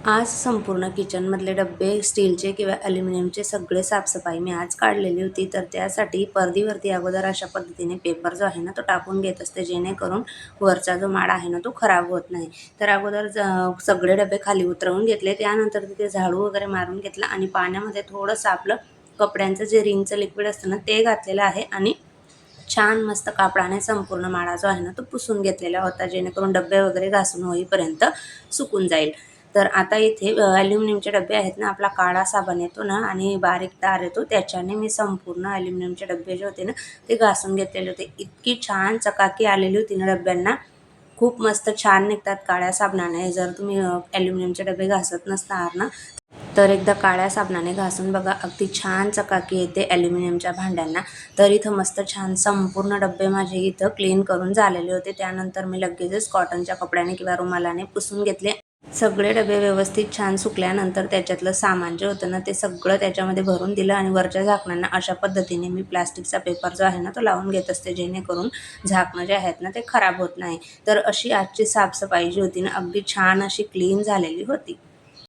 आज संपूर्ण किचनमधले डब्बे स्टीलचे किंवा ॲल्युमिनियमचे सगळे साफसफाई मी आज काढलेली होती. तर त्यासाठी परदीवरती अगोदर अशा पद्धतीने पेपर जो आहे ना तो टाकून घेत असते, जेणेकरून वरचा जो माड आहे ना तो खराब होत नाही. तर अगोदर सगळे डबे खाली उतरवून घेतले. त्यानंतर तिथे झाडू वगैरे मारून घेतला आणि पाण्यामध्ये थोडंसं आपलं कपड्यांचं जे रिनचं लिक्विड असतं ना ते घातलेलं आहे आणि छान मस्त कापडाने संपूर्ण माडा जो आहे ना तो पुसून घेतलेला होता, जेणेकरून डब्बे वगैरे घासून होईपर्यंत सुकून जाईल. तर आता इथे ॲल्युमिनियमचे डब्बे आहेत ना, आपला काळा साबण येतो ना आणि बारीक तार येतो, त्याच्याने मी संपूर्ण ॲल्युमिनियमचे डब्बे जे होते ना ते घासून घेतलेले होते. इतकी छान चकाकी आलेली होती ना डब्यांना, खूप मस्त छान निघतात काळ्या साबणाने. जर तुम्ही ॲल्युमिनियमचे डबे घासत नसणार ना, तर एकदा काळ्या साबणाने घासून बघा, अगदी छान चकाकी येते ॲल्युमिनियमच्या भांड्यांना. तर इथं मस्त छान संपूर्ण डब्बे माझे इथं क्लीन करून झालेले होते. त्यानंतर मी लगेचच कॉटनच्या कपड्याने किंवा रुमालाने पुसून घेतले. सगळे डबे व्यवस्थित छान सुकल्यानंतर त्याच्यातलं सामान जे होतं ना ते सगळं त्याच्यामध्ये भरून दिलं आणि वरच्या झाकणांना अशा पद्धतीने मी प्लास्टिकचा पेपर जो आहे ना तो लावून घेत असते, जेणेकरून झाकणं जे आहेत ना ते खराब होत नाही. तर अशी आजची साफसफाई जी होती ना अगदी छान अशी क्लीन झालेली होती.